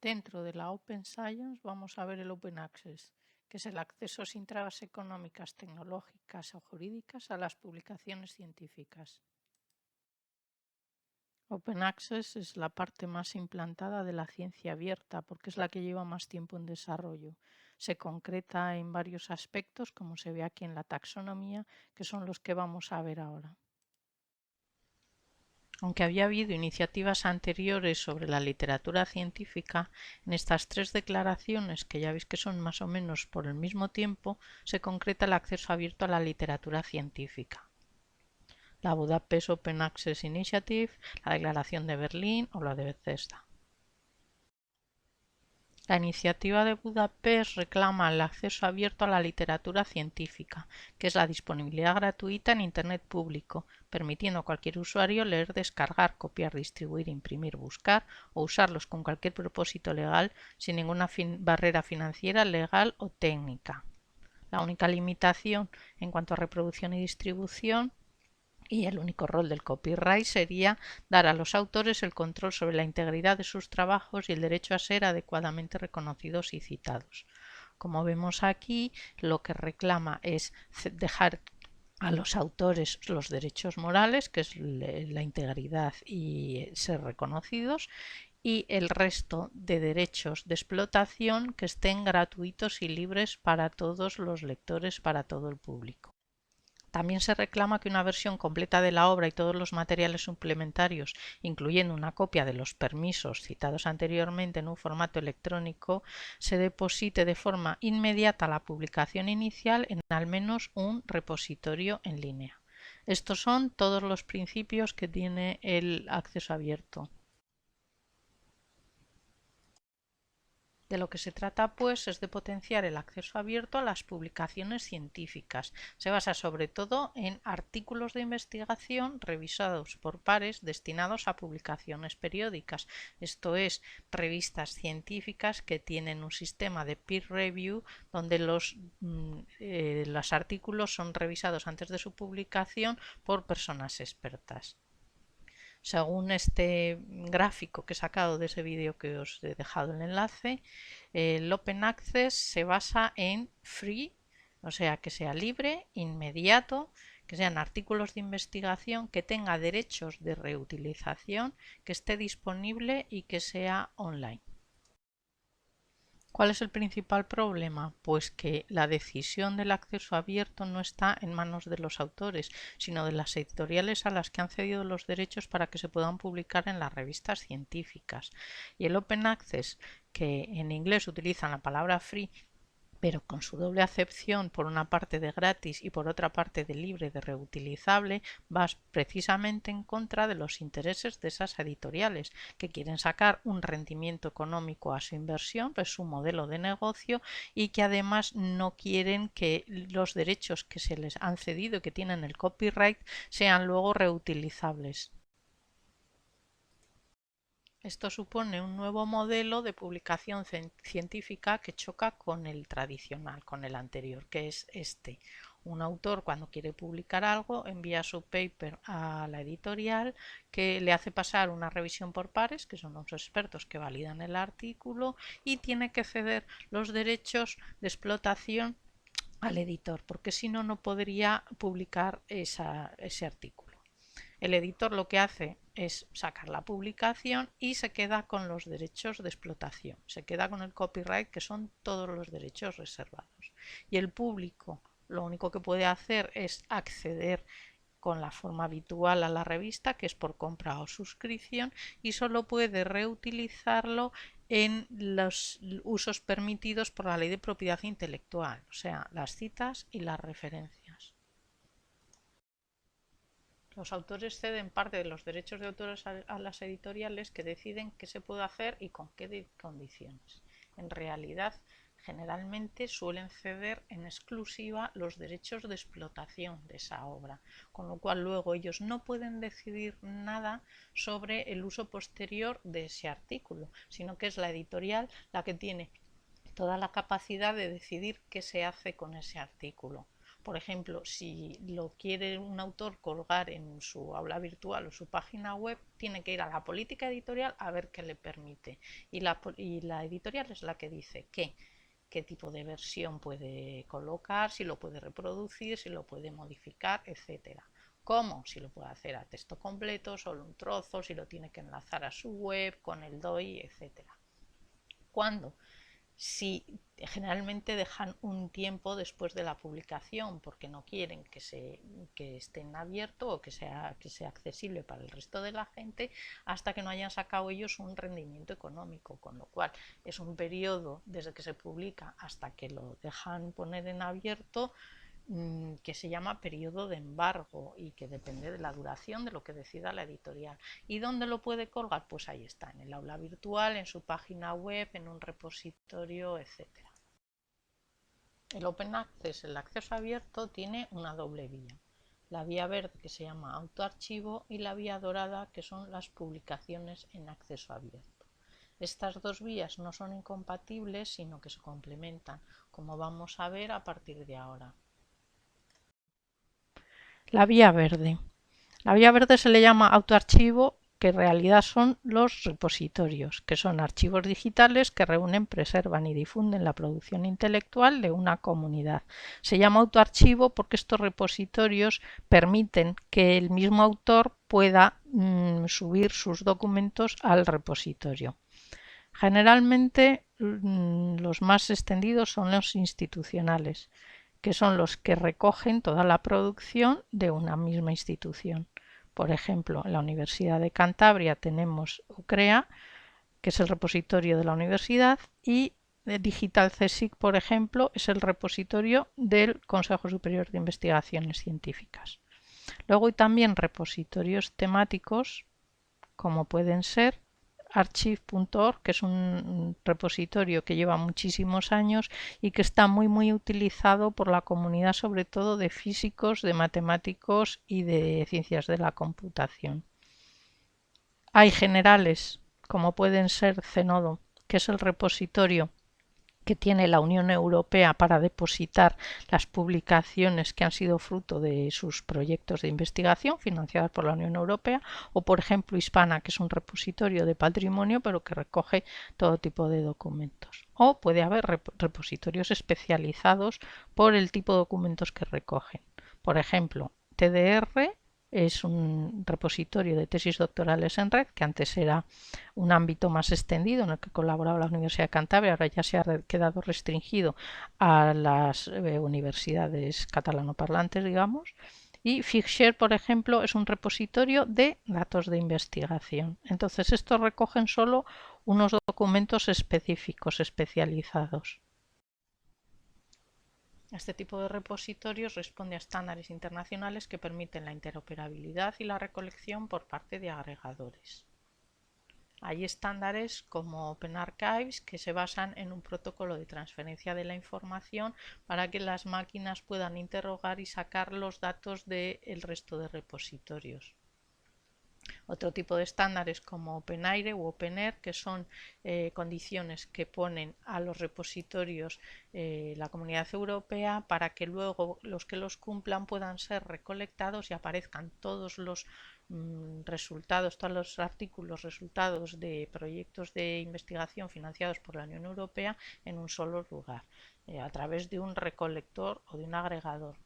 Dentro de la Open Science vamos a ver el Open Access, que es el acceso sin trabas económicas, tecnológicas o jurídicas a las publicaciones científicas. Open Access es la parte más implantada de la ciencia abierta porque es la que lleva más tiempo en desarrollo. Se concreta en varios aspectos, como se ve aquí en la taxonomía, que son los que vamos a ver ahora. Aunque había habido iniciativas anteriores sobre la literatura científica, en estas tres declaraciones, que ya veis que son más o menos por el mismo tiempo, se concreta el acceso abierto a la literatura científica. La Budapest Open Access Initiative, la Declaración de Berlín o la de Bethesda. La iniciativa de Budapest reclama el acceso abierto a la literatura científica, que es la disponibilidad gratuita en Internet público, permitiendo a cualquier usuario leer, descargar, copiar, distribuir, imprimir, buscar o usarlos con cualquier propósito legal sin ninguna barrera financiera, legal o técnica. La única limitación en cuanto a reproducción y distribución y el único rol del copyright sería dar a los autores el control sobre la integridad de sus trabajos y el derecho a ser adecuadamente reconocidos y citados. Como vemos aquí, lo que reclama es dejar a los autores los derechos morales, que es la integridad y ser reconocidos, y el resto de derechos de explotación que estén gratuitos y libres para todos los lectores, para todo el público. También se reclama que una versión completa de la obra y todos los materiales suplementarios, incluyendo una copia de los permisos citados anteriormente en un formato electrónico, se deposite de forma inmediata a la publicación inicial en al menos un repositorio en línea. Estos son todos los principios que tiene el acceso abierto. De lo que se trata, pues, es de potenciar el acceso abierto a las publicaciones científicas. Se basa sobre todo en artículos de investigación revisados por pares destinados a publicaciones periódicas, esto es, revistas científicas que tienen un sistema de peer review donde los artículos son revisados antes de su publicación por personas expertas. Según este gráfico que he sacado de ese vídeo que os he dejado el enlace, el Open Access se basa en free, o sea, que sea libre, inmediato, que sean artículos de investigación, que tenga derechos de reutilización, que esté disponible y que sea online. ¿Cuál es el principal problema? Pues que la decisión del acceso abierto no está en manos de los autores, sino de las editoriales a las que han cedido los derechos para que se puedan publicar en las revistas científicas. Y el Open Access, que en inglés utilizan la palabra free, pero con su doble acepción, por una parte de gratis y por otra parte de libre, de reutilizable, va precisamente en contra de los intereses de esas editoriales que quieren sacar un rendimiento económico a su inversión, pues su modelo de negocio, y que además no quieren que los derechos que se les han cedido y que tienen el copyright sean luego reutilizables. Esto supone un nuevo modelo de publicación científica que choca con el tradicional, con el anterior, que es este. Un autor, cuando quiere publicar algo, envía su paper a la editorial, que le hace pasar una revisión por pares, que son los expertos que validan el artículo, y tiene que ceder los derechos de explotación al editor, porque si no, no podría publicar ese artículo. El editor lo que hace es sacar la publicación y se queda con los derechos de explotación, se queda con el copyright, que son todos los derechos reservados. Y el público lo único que puede hacer es acceder con la forma habitual a la revista, que es por compra o suscripción, y solo puede reutilizarlo en los usos permitidos por la ley de propiedad intelectual, o sea, las citas y las referencias. Los autores ceden parte de los derechos de autor a las editoriales, que deciden qué se puede hacer y con qué condiciones. En realidad, generalmente suelen ceder en exclusiva los derechos de explotación de esa obra, con lo cual luego ellos no pueden decidir nada sobre el uso posterior de ese artículo, sino que es la editorial la que tiene toda la capacidad de decidir qué se hace con ese artículo. por ejemplo, si lo quiere un autor colgar en su aula virtual o su página web, tiene que ir a la política editorial a ver qué le permite. Y la editorial es la que dice qué tipo de versión puede colocar, si lo puede reproducir, si lo puede modificar, etcétera. ¿Cómo? Si lo puede hacer a texto completo, solo un trozo, si lo tiene que enlazar a su web, con el DOI, etcétera. ¿Cuándo? Si generalmente dejan un tiempo después de la publicación porque no quieren que esté en abierto o que sea accesible para el resto de la gente hasta que no hayan sacado ellos un rendimiento económico, con lo cual es un periodo desde que se publica hasta que lo dejan poner en abierto que se llama periodo de embargo y que depende de la duración de lo que decida la editorial. ¿Y dónde lo puede colgar? Pues ahí está, en el aula virtual, en su página web, en un repositorio, etcétera. El Open Access, el acceso abierto, tiene una doble vía. La vía verde, que se llama autoarchivo, y la vía dorada, que son las publicaciones en acceso abierto. Estas dos vías no son incompatibles, sino que se complementan, como vamos a ver a partir de ahora. La vía verde. La vía verde se le llama autoarchivo, que en realidad son los repositorios, que son archivos digitales que reúnen, preservan y difunden la producción intelectual de una comunidad. Se llama autoarchivo porque estos repositorios permiten que el mismo autor pueda subir sus documentos al repositorio. Generalmente los más extendidos son los institucionales, que son los que recogen toda la producción de una misma institución. Por ejemplo, en la Universidad de Cantabria tenemos UCREA, que es el repositorio de la universidad, y Digital CSIC, por ejemplo, es el repositorio del Consejo Superior de Investigaciones Científicas. Luego hay también repositorios temáticos, como pueden ser archive.org, que es un repositorio que lleva muchísimos años y que está muy utilizado por la comunidad, sobre todo de físicos, de matemáticos y de ciencias de la computación. Hay generales, como pueden ser Zenodo, que es el repositorio que tiene la Unión Europea para depositar las publicaciones que han sido fruto de sus proyectos de investigación financiados por la Unión Europea, o por ejemplo Hispana, que es un repositorio de patrimonio pero que recoge todo tipo de documentos. O puede haber repositorios especializados por el tipo de documentos que recogen. Por ejemplo, TDR es un repositorio de tesis doctorales en red, que antes era un ámbito más extendido en el que colaboraba la Universidad de Cantabria, ahora ya se ha quedado restringido a las universidades catalanoparlantes, digamos. Y Figshare, por ejemplo, es un repositorio de datos de investigación. Entonces, estos recogen solo unos documentos específicos, especializados. Este tipo de repositorios responde a estándares internacionales que permiten la interoperabilidad y la recolección por parte de agregadores. Hay estándares como Open Archives que se basan en un protocolo de transferencia de la información para que las máquinas puedan interrogar y sacar los datos del resto de repositorios. Otro tipo de estándares como OpenAIRE u OpenAIR, que son condiciones que ponen a los repositorios la Comunidad Europea para que luego los que los cumplan puedan ser recolectados y aparezcan todos los resultados, todos los artículos resultados de proyectos de investigación financiados por la Unión Europea en un solo lugar, a través de un recolector o de un agregador.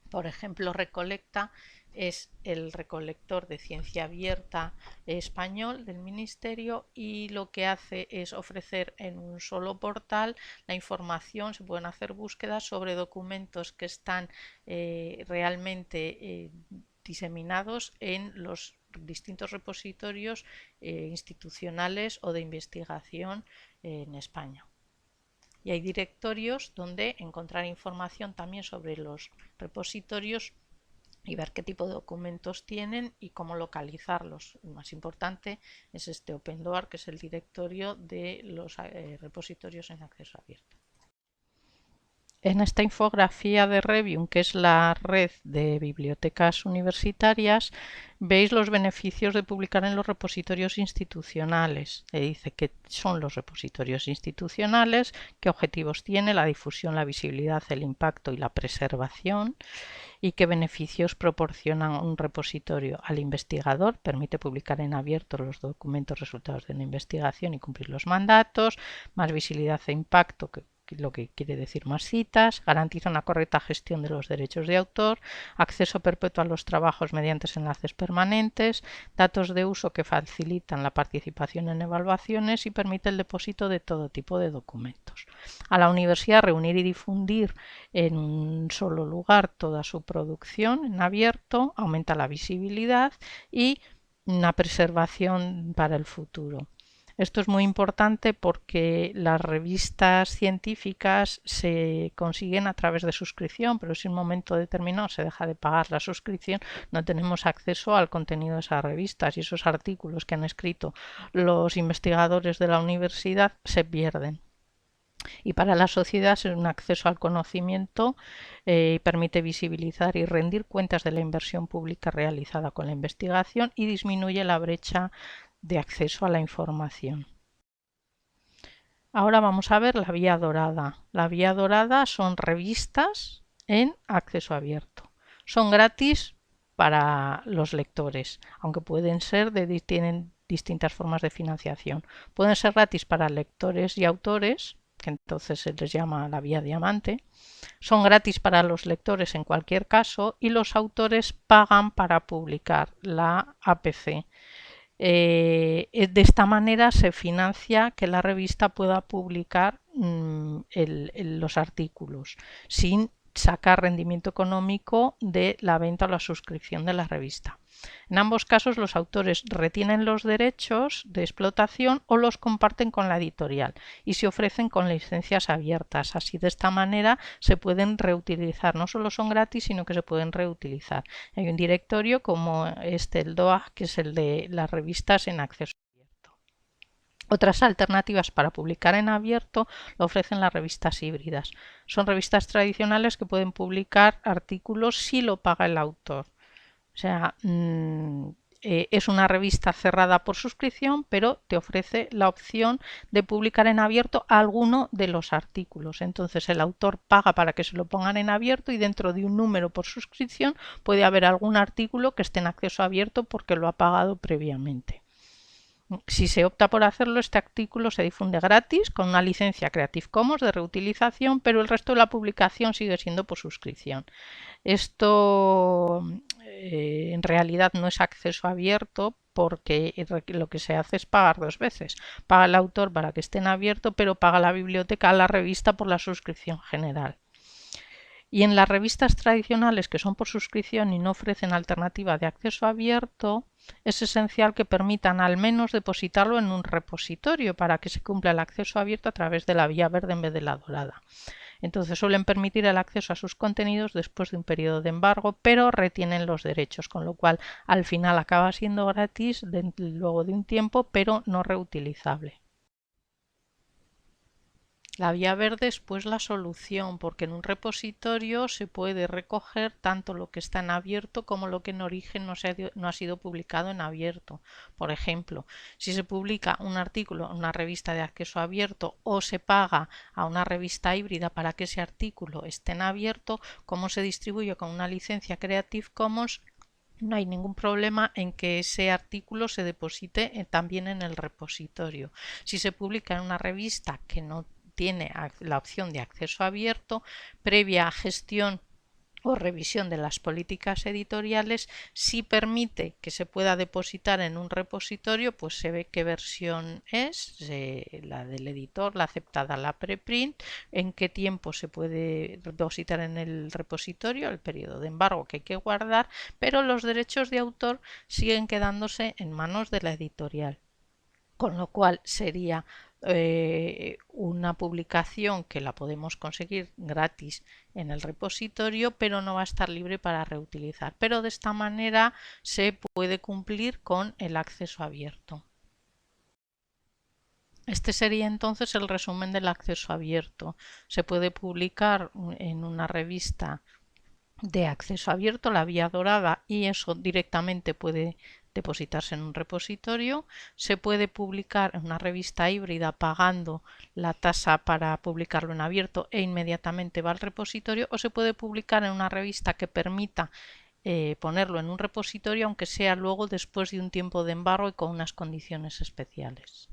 Por ejemplo, Recolecta es el recolector de ciencia abierta español del Ministerio y lo que hace es ofrecer en un solo portal la información, se pueden hacer búsquedas sobre documentos que están realmente diseminados en los distintos repositorios institucionales o de investigación en España. Y hay directorios donde encontrar información también sobre los repositorios y ver qué tipo de documentos tienen y cómo localizarlos. El más importante es este OpenDoor, que es el directorio de los repositorios en acceso abierto. En esta infografía de Revium, que es la red de bibliotecas universitarias, veis los beneficios de publicar en los repositorios institucionales. Dice qué son los repositorios institucionales, qué objetivos tiene, la difusión, la visibilidad, el impacto y la preservación, y qué beneficios proporciona un repositorio al investigador. Permite publicar en abierto los documentos resultados de una investigación y cumplir los mandatos, más visibilidad e impacto, lo que quiere decir más citas, garantiza una correcta gestión de los derechos de autor, acceso perpetuo a los trabajos mediante enlaces permanentes, datos de uso que facilitan la participación en evaluaciones y permite el depósito de todo tipo de documentos. A la universidad reunir y difundir en un solo lugar toda su producción en abierto aumenta la visibilidad y una preservación para el futuro. Esto es muy importante porque las revistas científicas se consiguen a través de suscripción, pero si en un momento determinado se deja de pagar la suscripción, no tenemos acceso al contenido de esas revistas y esos artículos que han escrito los investigadores de la universidad se pierden. Y para la sociedad es un acceso al conocimiento y permite visibilizar y rendir cuentas de la inversión pública realizada con la investigación y disminuye la brecha de acceso a la información. Ahora vamos a ver la vía dorada. La vía dorada son revistas en acceso abierto. Son gratis para los lectores, aunque pueden ser tienen distintas formas de financiación. Pueden ser gratis para lectores y autores, que entonces se les llama la vía diamante. Son gratis para los lectores en cualquier caso y los autores pagan para publicar la APC. De esta manera se financia que la revista pueda publicar los artículos sin sacar rendimiento económico de la venta o la suscripción de la revista. En ambos casos los autores retienen los derechos de explotación o los comparten con la editorial y se ofrecen con licencias abiertas. Así de esta manera se pueden reutilizar, no solo son gratis sino que se pueden reutilizar. Hay un directorio como el DOAG, que es el de las revistas en acceso abierto. Otras alternativas para publicar en abierto lo ofrecen las revistas híbridas. Son revistas tradicionales que pueden publicar artículos si lo paga el autor. O sea, es una revista cerrada por suscripción, pero te ofrece la opción de publicar en abierto alguno de los artículos. Entonces el autor paga para que se lo pongan en abierto y dentro de un número por suscripción puede haber algún artículo que esté en acceso abierto porque lo ha pagado previamente. Si se opta por hacerlo, este artículo se difunde gratis con una licencia Creative Commons de reutilización, pero el resto de la publicación sigue siendo por suscripción. Esto en realidad no es acceso abierto porque lo que se hace es pagar dos veces. Paga el autor para que esté en abierto, pero paga la biblioteca a la revista por la suscripción general. Y en las revistas tradicionales que son por suscripción y no ofrecen alternativa de acceso abierto, es esencial que permitan al menos depositarlo en un repositorio para que se cumpla el acceso abierto a través de la vía verde en vez de la dorada. Entonces suelen permitir el acceso a sus contenidos después de un periodo de embargo, pero retienen los derechos, con lo cual al final acaba siendo gratis luego de un tiempo, pero no reutilizable. La vía verde es pues la solución, porque en un repositorio se puede recoger tanto lo que está en abierto como lo que en origen no ha sido publicado en abierto. Por ejemplo, si se publica un artículo en una revista de acceso abierto o se paga a una revista híbrida para que ese artículo esté en abierto, como se distribuye con una licencia Creative Commons, no hay ningún problema en que ese artículo se deposite también en el repositorio. Si se publica en una revista que no tiene la opción de acceso abierto, previa gestión o revisión de las políticas editoriales, si permite que se pueda depositar en un repositorio, pues se ve qué versión es, la del editor, la aceptada, la preprint, en qué tiempo se puede depositar en el repositorio, el periodo de embargo que hay que guardar, pero los derechos de autor siguen quedándose en manos de la editorial. Con lo cual sería una publicación que la podemos conseguir gratis en el repositorio, pero no va a estar libre para reutilizar. Pero de esta manera se puede cumplir con el acceso abierto. Este sería entonces el resumen del acceso abierto. Se puede publicar en una revista de acceso abierto, la vía dorada, y eso directamente puede depositarse en un repositorio. Se puede publicar en una revista híbrida pagando la tasa para publicarlo en abierto e inmediatamente va al repositorio, o se puede publicar en una revista que permita ponerlo en un repositorio, aunque sea luego después de un tiempo de embargo y con unas condiciones especiales.